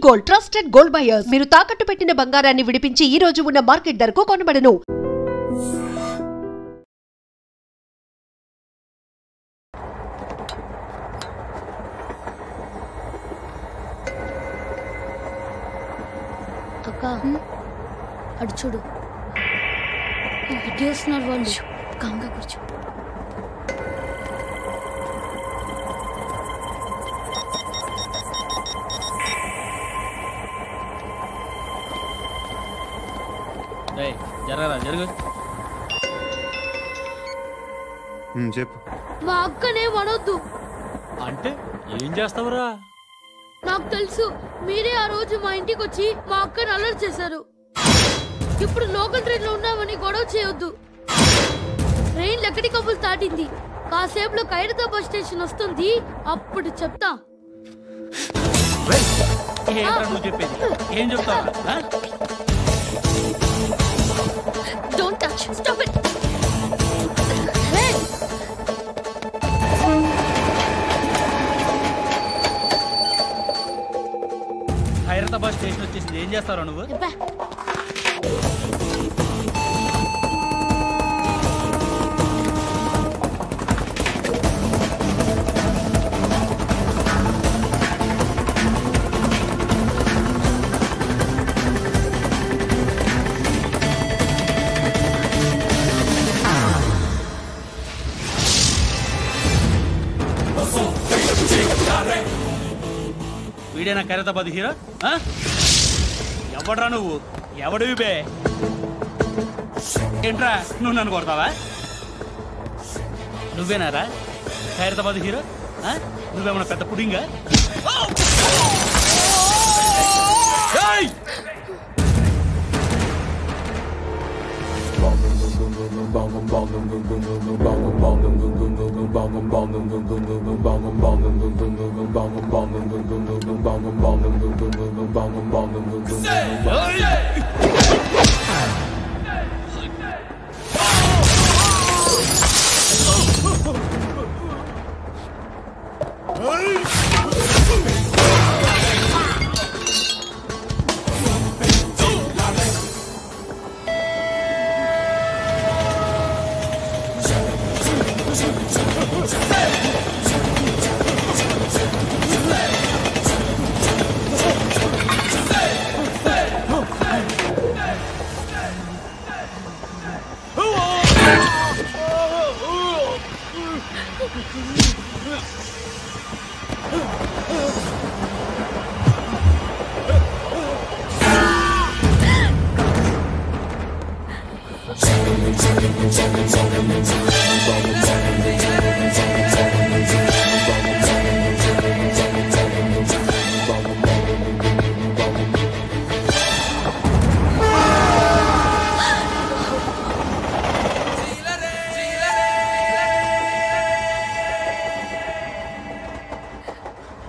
Gold, trusted gold buyers. మీరు తాకట్టు పెట్టిన బంగారాన్ని విడిపించి ఈ రోజు ఉన్న మార్కెట్ ధరకు కొనబడను. అక్క అడు చూడు, వస్తున్నారు వాళ్ళు. కంగా కూర్చో. జరగరా జరుగు. చెప్పు. మా అక్కనే వనొద్దు అంటే ఏం చేస్తావురా? నాకు తెలుసు, మీరే ఆ రోజు మా ఇంటికి వచ్చి మా అక్కని అలర్ట్ చేశారు. ఇప్పుడు లోకల్ ట్రైన్ లో ఉన్నామని గొడవ చేయొద్దు. ట్రైన్ ఎక్కడి కబుల్ దాటింది. కాసేపులో ఖైరతాబాద్ బస్ స్టేషన్ వస్తుంది, అప్పుడు చెప్తా. నువ్వు చెప్పేది ఏం చెప్తావా? Don't touch. Stop it. Khairatabad station వచ్చేసింది. ఏం చేస్తారో నువ్వు? వీడేనా ఖైరతాబాద్ హీరో? ఎవడ్రా నువ్వు? ఎవడివి బే? ఏంట్రా నువ్వు నన్ను కొడతావా? నువ్వేనారా ఖైరతాబాద్ హీరో? నువ్వేమన్నా పెద్ద పుడింగా?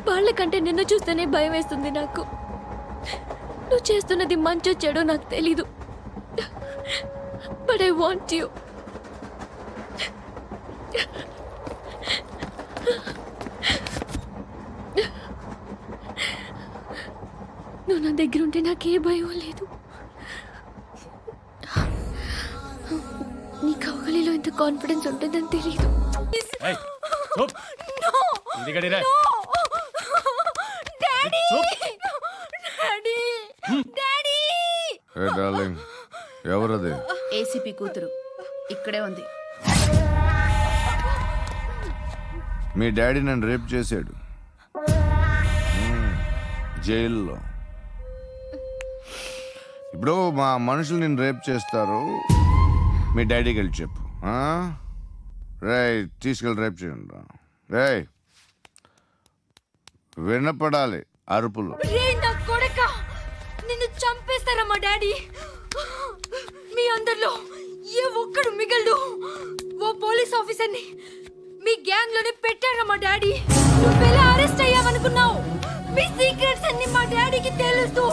వాళ్ళకంటే నిన్ను చూస్తేనే భయం వేస్తుంది నాకు. నువ్వు చేస్తున్నది మంచో చెడో నాకు తెలీదు, బట్ ఐ వాంట్ యూ. నువ్వు నా దగ్గర ఉంటే నాకే భయం లేదు. నీ కౌగలిలో ఇంత కాన్ఫిడెన్స్ ఉంటుందని తెలీదు. ఎవరది? ఏసీపీ కూతురు ఇక్కడే ఉంది. మీ డాడీ నన్ను రేప్ చేశాడు జైల్లో. ఇప్పుడు మా మనుషులు నిన్ను రేప్ చేస్తారు, మీ డాడీకి వెళ్ళి చెప్పు. రేయ్ తీసుకెళ్ళి రేప్ చేయండి. రేయ్ వినపడాలి అరుపులు. నిన్ను చంపేస్తారా మా డాడీ? మీ అందరిలో ఏ ఒక్కడు మిగలడు. ఓ పోలీస్ ఆఫీసర్ని మీ గ్యాంగ్ లోనే పెట్టారా మా డాడీ? నువ్వెలా అరెస్ట్ అయ్యావనుకున్నావు? మీ సీక్రెట్స్ అన్ని మా డాడీకి తెలుసు.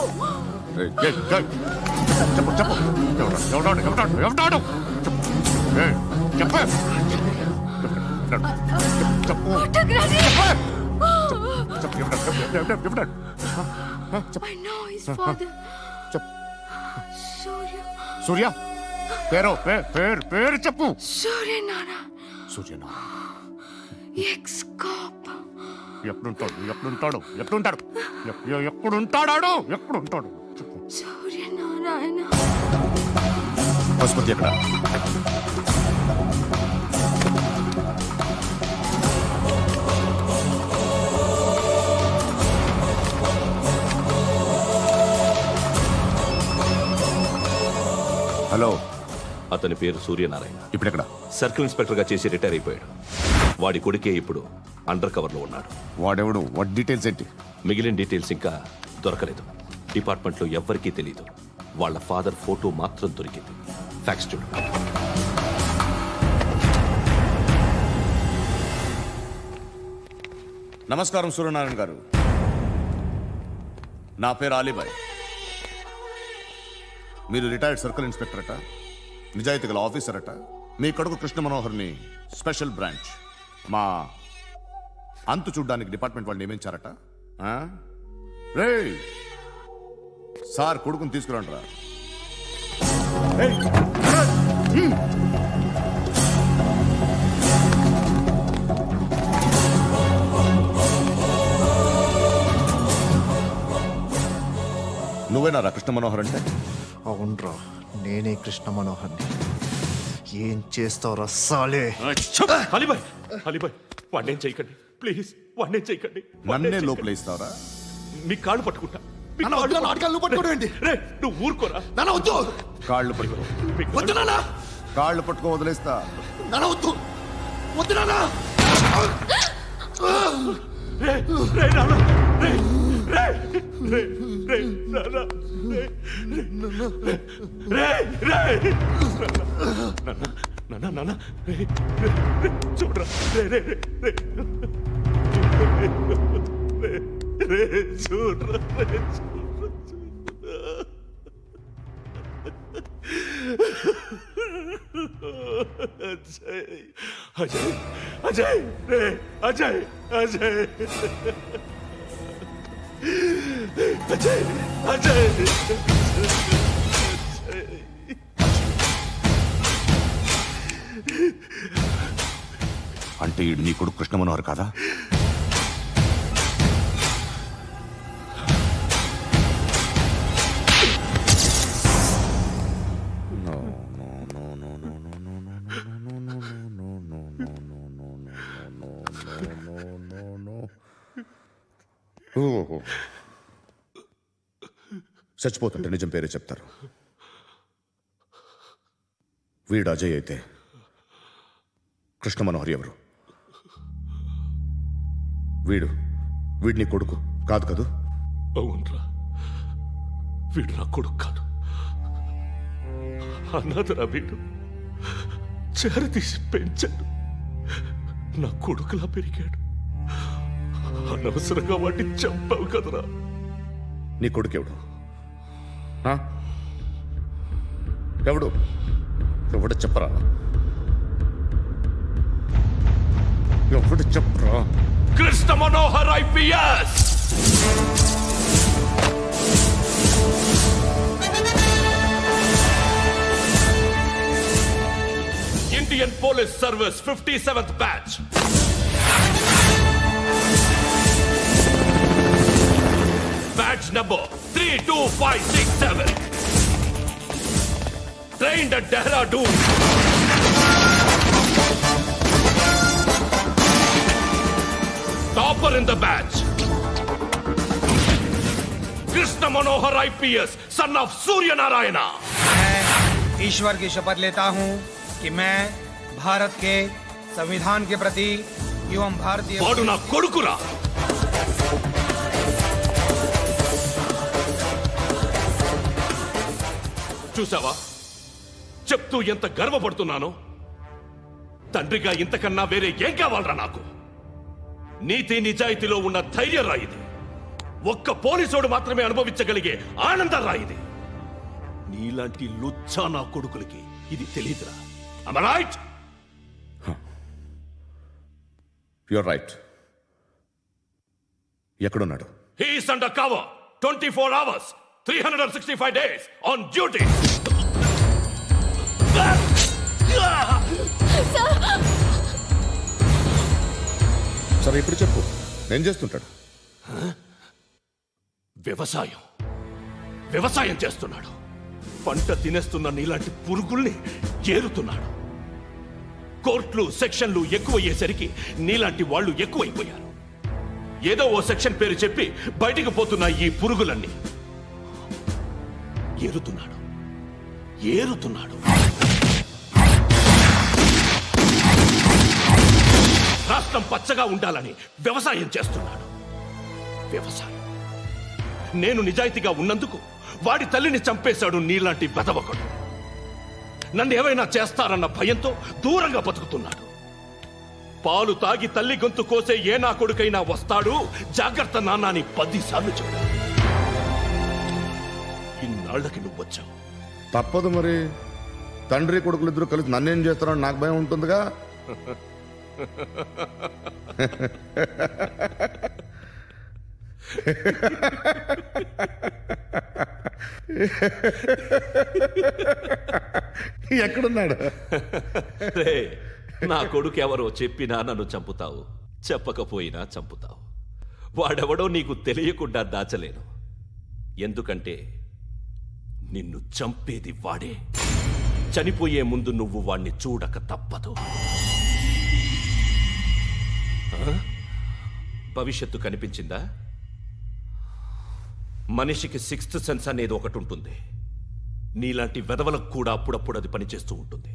I know his father. సూర్య పేరు చెప్పు. సూర్యనారాయణ. సూర్యనారాయణ ఎక్స్-కాప్. ఎప్పుడుంటాడు చెప్పు. సూర్యనారాయణ. పశుపతి ఎక్కడ? హలో, అతని పేరు సూర్యనారాయణ. ఇప్పుడెక్కడ? సర్కిల్ ఇన్స్పెక్టర్ గా చేసి రిటైర్ అయిపోయాడు. వాడి కొడుకే ఇప్పుడు అండర్ కవర్ లో ఉన్నాడు. వాడెవడు? వాట్ డీటెయిల్స్ ఏంటి? మిగిలిన డీటెయిల్స్ ఇంకా దొరకలేదు. డిపార్ట్మెంట్ లో ఎవ్వరికీ తెలియదు. వాళ్ళ ఫాదర్ ఫోటో మాత్రం దొరికింది. ఫ్యాక్స్ చూడు. నమస్కారం సూర్యనారాయణ గారు. నా పేరు అలీబాయ్. మీరు రిటైర్డ్ సర్కిల్ ఇన్స్పెక్టర్ అట, నిజాయితీ గల ఆఫీసర్ అట. మీ కొడుకు కృష్ణ మనోహర్ని స్పెషల్ బ్రాంచ్ మా అంతు చూడ్డానికి డిపార్ట్మెంట్ వాళ్ళు నియమించారట. రే సార్, కొడుకుని తీసుకురండి రా. నువ్వేనా కృష్ణ మనోహర్ అంటే? అవునరా, నేనే కృష్ణ మనోహర్ని. ఏం చేస్తావురా సాలే? అలీబాయ్ వాడినేం చేయకండి ప్లీజ్, వాడినేం చేయకండి. నన్నే లోపలేస్తావరా? మీ కాళ్ళు పట్టుకుంటా. నువ్వు ఊరుకోరా. కాళ్ళు పట్టుకో. కాళ్ళు పట్టుకో వదిలేస్తా. చూడరా చూడరా. అజయ్ అజయ్ అజయ్ అజయ్ అజయ్ అజయ్. అంటే ఈడు నీ కొడుకు కృష్ణ మనోహర్ కాదా? చచ్చిపోతుంటే నిజం పేరే చెప్తారు. వీడు అజయ్ అయితే కృష్ణ మనోహర్ ఎవరు? వీడిని కొడుకు కాదు కదూ? అవునరా, వీడు నా కొడుకు కాదు. అనాథరా వీడు. చేరతీసి పెంచాడు. నా కొడుకులా పెరిగాడు. అనవసరంగా వాడిని చంపావు కదరా. నీ కొడుకెవడు? ఎవడు? ఎవడు చెప్పరా? ఎవడు చెప్పరా? Krishna Manohar IPS. Indian police service 57th batch. Batch number 32567. Trained at Dehradun. Topper in the batch. Krishna Manohar IPS, son of Surya Narayana. मैं ईश्वर की शपथ लेता हूं कि मैं भारत के संविधान के प्रति एवं भारतीय वाडु ना कोडुकुरा. చూసావా చెప్తూ ఎంత గర్వపడుతున్నానో. తండ్రిగా ఇంతకన్నా వేరే ఏం కావాలరా నాకు? నీతి నిజాయితీలో ఉన్న ధైర్యం రాయిది. ఒక్క పోలీసోడు మాత్రమే అనుభవించగలిగే ఆనందం రాయిది. నీలాంటి లుచ్చా నా కొడుకులకి ఇది తెలియదురా. Am I right? You're right. ఎక్కడున్నాడు? He is under cover. 24 hours, 365 days on duty. సరే ఇప్పుడు చెప్పు, ఏం చేస్తుంటాడు? వ్యవసాయం చేస్తున్నాడు. పంట తినేస్తున్న నీలాంటి పురుగుల్ని ఏరుతున్నాడు. కోర్టులు సెక్షన్లు ఎక్కువయ్యేసరికి నీలాంటి వాళ్ళు ఎక్కువైపోయారు. ఏదో ఓ సెక్షన్ పేరు చెప్పి బయటికి పోతున్న ఈ పురుగులన్నీ ఏరుతున్నాడు. రాష్ట్రం పచ్చగా ఉండాలని వ్యవసాయం చేస్తున్నాడు. నేను నిజాయితీగా ఉన్నందుకు వాడి తల్లిని చంపేశాడు నీలాంటి బెదవకుడు. నన్ను ఏమైనా చేస్తారన్న భయంతో దూరంగా బతుకుతున్నాడు. పాలు తాగి తల్లి గొంతు కోసే ఏ నా కొడుకైనా వస్తాడు, జాగ్రత్త నాన్న అని 10 సార్లు చెప్పాడు. ఇన్నాళ్ళకి నువ్వు వచ్చావు. తప్పదు మరి, తండ్రి కొడుకులు ఇద్దరు కలిసి నన్నేం చేస్తారని నాకు భయం ఉంటుందిగా. ఎక్కడున్నాడు? నా కొడుకు ఎవరో చెప్పినా నన్ను చంపుతావు, చెప్పకపోయినా చంపుతావు. వాడెవడో నీకు తెలియకుండా దాచలేను. ఎందుకంటే నిన్ను చంపేది వాడే. చనిపోయే ముందు నువ్వు వాణ్ణి చూడక తప్పదు. భవిష్యత్తు కనిపించిందా? మనిషికి 6th సెన్స్ అనేది ఒకటి ఉంటుంది. నీలాంటి వెధవలకు కూడా అప్పుడప్పుడు అది పనిచేస్తూ ఉంటుంది.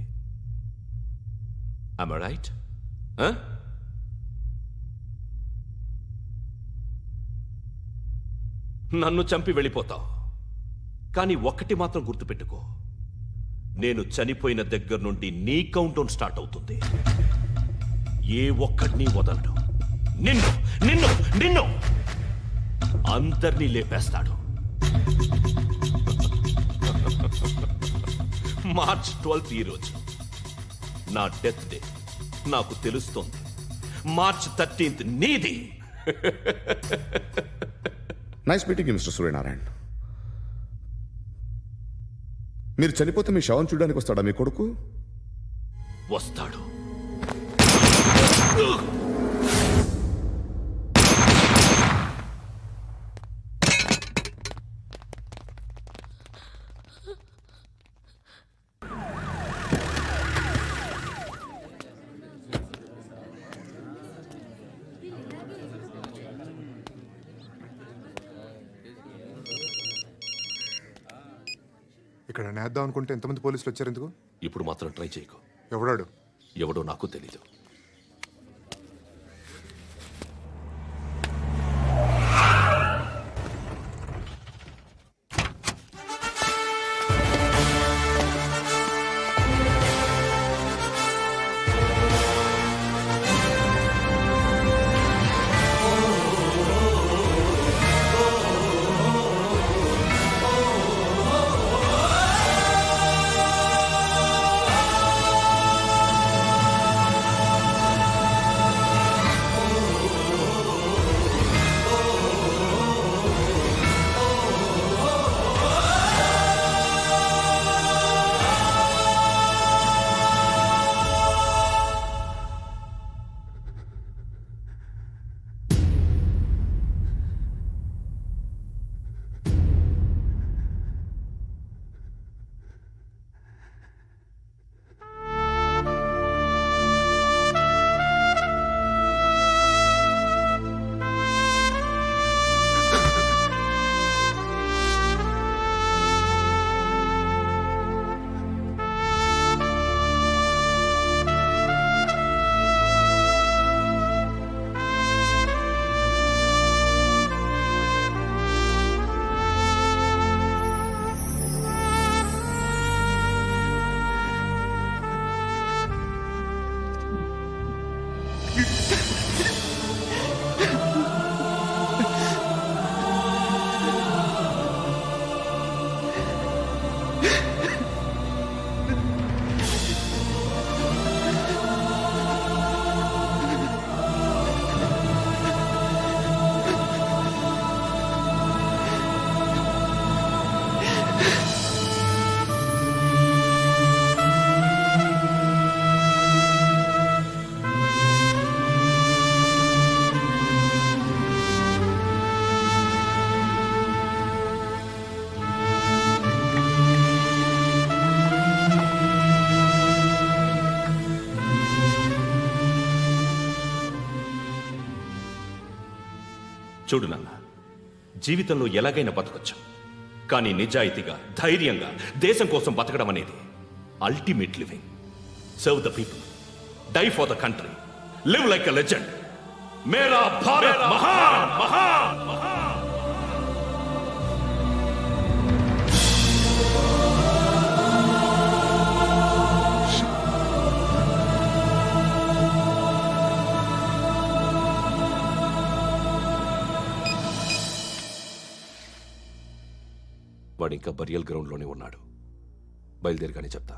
Am I right? నన్ను చంపి వెళ్ళిపోతావు, కానీ ఒక్కటి మాత్రం గుర్తుపెట్టుకో, నేను చనిపోయిన దగ్గర నుండి నీ కౌంటౌన్ స్టార్ట్ అవుతుంది. ఏ ఒక్కడిని వదలడు. నిన్ను నిన్ను నిన్ను అందరినీ లేపేస్తాడు. మార్చ్ 12 ఈ రోజు నా డెత్ డే. నాకు తెలుస్తోంది. మార్చ్ 13 నీది. Nice meeting mister Suryanarayana. మీరు చనిపోతే మీ శవం చూడడానికి వస్తాడా మీ కొడుకు? వస్తాడు. ఇక్కడ నేద్దాం అనుకుంటే ఎంతమంది పోలీసులు వచ్చారు ఎందుకు? ఇప్పుడు మాత్రం ట్రై చేయకు. ఎవడో నాకు తెలీదు. చూడు నాన్న, జీవితంలో ఎలాగైనా బతకొచ్చు, కానీ నిజాయితీగా ధైర్యంగా దేశం కోసం బతకడం అనేది ultimate living. Serve the people, die for the country, live like a legend. మేరా భారత్ మహాన్ మహాన్ మహాన్. వాడు ఇంకా బరియల్ గ్రౌండ్లోనే ఉన్నాడు. బయలుదేరగానే చెప్తా.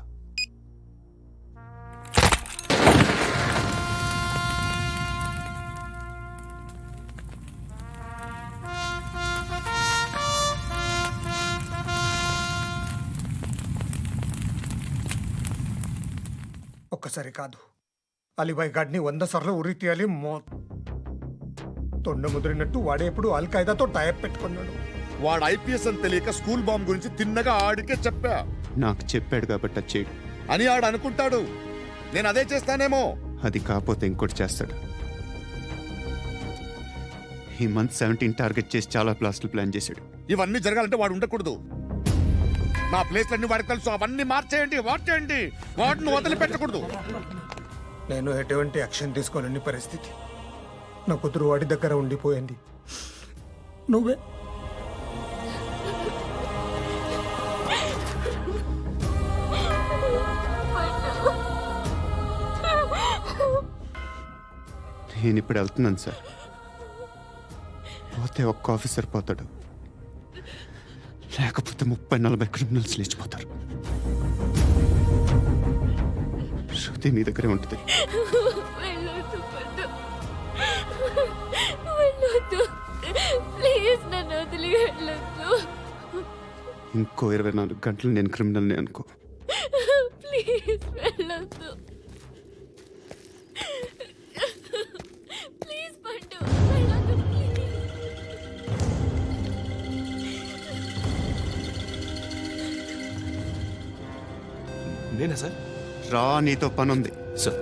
ఒక్కసారి కాదు, అలీబాయ్ గాడిని 100 సార్లు ఉరి తీయాలి. తొండ ముదిరినట్టు వాడే ఎప్పుడు అల్ఖైదాతో టైప్ పెట్టుకున్నాడు. వాడు ఐపీఎస్ అని తెలియక స్కూల్ బాంబ్ గురించి తిన్నగా ఆడికే చెప్పా. నాకు చెప్పాడు కాబట్టి అది చేయడు అని ఆడు అనుకుంటాడు. నేను అదే చేస్తానేమో. అది కాకపోతే ఇంకోటి చేస్తాడు. ఈ మంత్ 17 టార్గెట్ చేసి చాలా ప్లాస్టులు ప్లాన్ చేశాడు. ఇవన్నీ జరగాలంటే వాడు ఉండకూడదు. నా ప్లేస్లన్నీ వాడికి తెలుసు. అవన్నీ మార్చేయండి, మార్చేయండి. వాటిని వదిలిపెట్టకూడదు. నేను ఎటువంటి యాక్షన్ తీసుకోలేని పరిస్థితి. నా కూతురు వాడి దగ్గర ఉండిపోయింది. నువ్వే నేను ఇప్పుడు వెళ్తున్నాను సార్. పోతే ఒక్క ఆఫీసర్ పోతాడు, లేకపోతే 30-40 క్రిమినల్స్ లేచిపోతారు. శృతి మీ దగ్గరే ఉంటుంది. ఇంకో 24 గంటలు నేను క్రిమినల్ని అనుకో. ప్లీజ్ వెళ్ళొద్దు. ప్లీజ్ పండు, వెళ్ళొద్దు ప్లీజ్. నేనా సార్? రా, నీతో పని ఉంది సార్.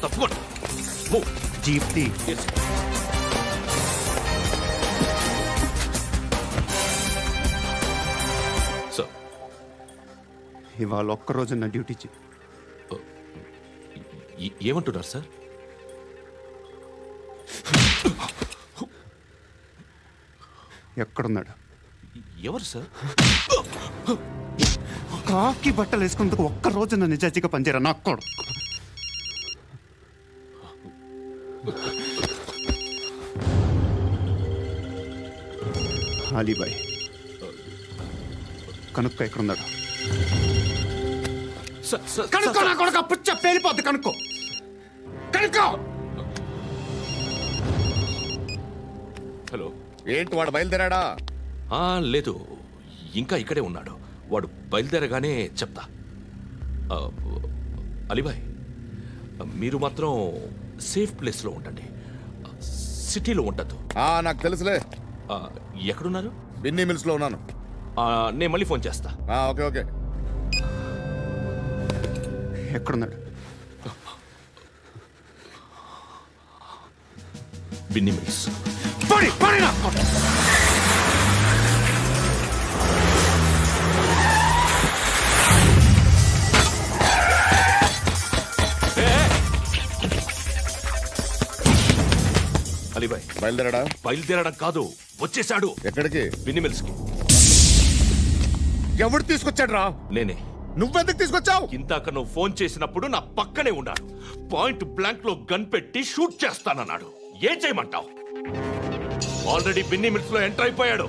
తప్పకుండా జీప్తి. సార్, ఇవాళ ఒక్కరోజు నా డ్యూటీ చేయి. ఏమంటున్నారు సార్? ఎక్కడున్నాడు? ఎవరు సార్? కాకి బట్టలు వేసుకున్నందుకు ఒక్కరోజు నా నిజాయితీగా పనిచేయరా నాకు కూడా. అలీబాయ్ కనుక్కో, ఎక్కడున్నాడు? కనుక్కో నా కొడుకు, పుచ్చ పేలిపోద్ది. కనుక్కో, కనుక్కో. హలో, ఏంటి వాడు బయలుదేరాడా? లేదు, ఇంకా ఇక్కడే ఉన్నాడు. వాడు బయలుదేరగానే చెప్తా. అలీబాయ్, మీరు మాత్రం సేఫ్ ప్లేస్లో ఉండండి, సిటీలో ఉండద్దు. నాకు తెలుసులే. ఎక్కడున్నారు? బిన్నీ మిల్స్లో ఉన్నాను. నేను మళ్ళీ ఫోన్ చేస్తా. Okay okay. ఎక్కడున్నాడు? బిన్నీ మిల్స్. అలీబాయ్ బయలుదేరాడా? బయలుదేరడం కాదు, వచ్చేసాడు. ఎక్కడికి? బిన్నీ మిల్స్ కి. ఎవడు తీసుకొచ్చాడు రా? నేనే. నువ్వెందుకు తీసుకొచ్చావు? ఇందాక నువ్వు ఫోన్ చేసినప్పుడు నా పక్కనే ఉన్నాడు. పాయింట్ బ్లాంక్ లో గన్ పెట్టి షూట్ చేస్తానన్నాడు. ఏం చేయమంటావు? ఆల్రెడీ బిన్నీ మిల్స్ లో ఎంటర్ అయిపోయాడు.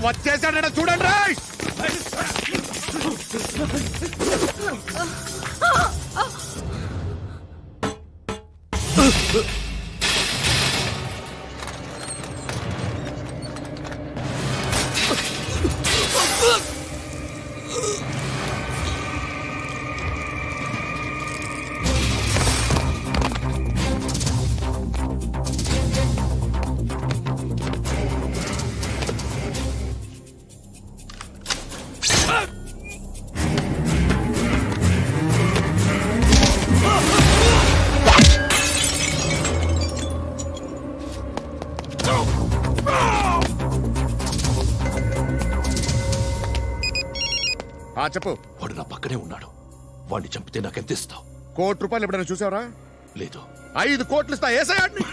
వచ్చేసాడ చూడండి. చెప్పు. వాడు నా పక్కనే ఉన్నాడు. వాడిని చంపితే నాకెంత ఇస్తావు? ₹1,00,00,000 ఎప్పుడైనా చూసావరా? లేదు. 5 కోట్లు ఇస్తా. ఏసయాడిని.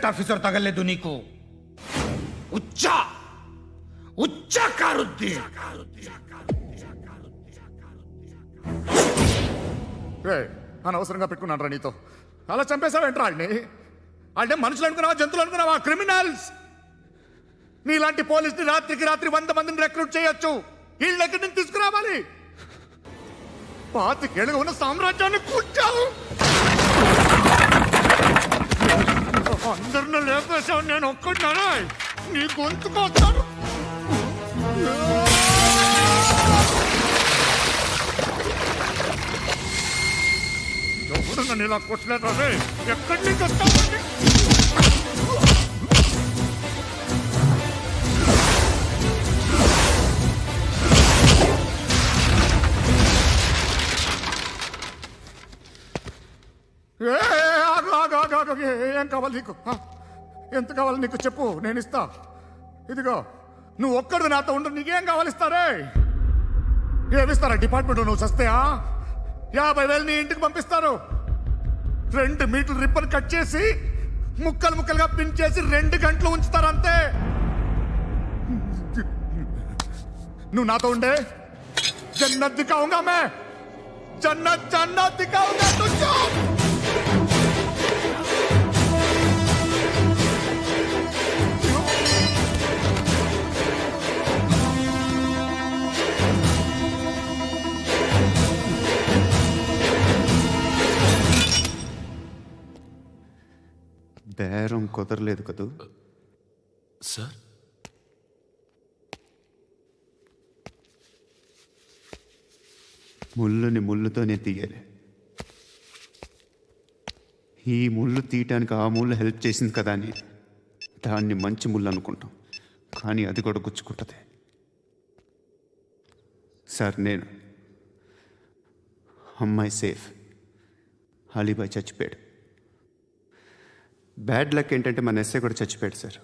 కరెక్ట్ ఆఫీసర్ తగలేదు నీకు. ఉచ్చా ఉచ్చా కారుద్ది. అనవసరంగా పెట్టుకున్నాను రా నీతో. అలా చంపేశావేంట్రా వాళ్ళని? వాళ్ళే మనుషులు అనుకున్నావా, జంతువులు అనుకున్నావా? క్రిమినల్స్. నీలాంటి పోలీసుని రాత్రికి రాత్రి 100 మందిని రిక్రూట్ చేయొచ్చు. వీళ్ళ దగ్గర నుంచి తీసుకురావాలి. 25 ఏళ్ళుగా ఉన్న సామ్రాజ్యాన్ని కూర్చావు. అందరిని లేపేశావు, నేను ఒక్కడినారా? నీ గొంతుకొస్తాను. ఎవరు నన్ను ఇలా కొట్టలేదు రే? ఎక్కడి నుంచి వస్తామండి? ఏం కావాలి నీకు? ఎంత కావాలి నీకు చెప్పు, నేను ఇస్తా. ఇదిగో నువ్వు ఒక్కడు నాతో ఉండు. నీకేం కావాలి ఇస్తారే? ఏమిస్తారా డిపార్ట్మెంట్? నువ్వు చస్తేయా 50,000 నీ ఇంటికి పంపిస్తారు. 2 మీటర్లు రిబ్బన్ కట్ చేసి ముక్కలు ముక్కలుగా పిన్ చేసి 2 గంటలు ఉంచుతారు అంతే. నువ్వు నాతో ఉండే జన్నత్ దిఖాऊंगा मैं, జన్నత్ జన్నత్ దిఖాऊंगा तुझको. బేరం కుదరలేదు కదూ సార్? ముళ్ళుని ముళ్ళుతోనే తీయాలి. ఈ ముళ్ళు తీయటానికి ఆ ముళ్ళు హెల్ప్ చేసింది కదా అని దాన్ని మంచి ముళ్ళు అనుకుంటాం, కానీ అది కూడా గుచ్చుకుంటుంది. సార్, నేను అమ్మాయి సేఫ్, అలీబాయ్ చచ్చిపోయాడు. బ్యాడ్ లక్ ఏంటంటే మన ఎస్ఐ కూడా చచ్చిపోయాడు సార్.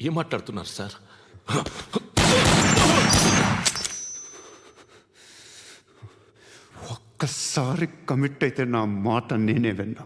ఏం మాట్లాడుతున్నారు సార్? ఒక్కసారి కమిట్ అయితే నా మాట నేనే విన్నా.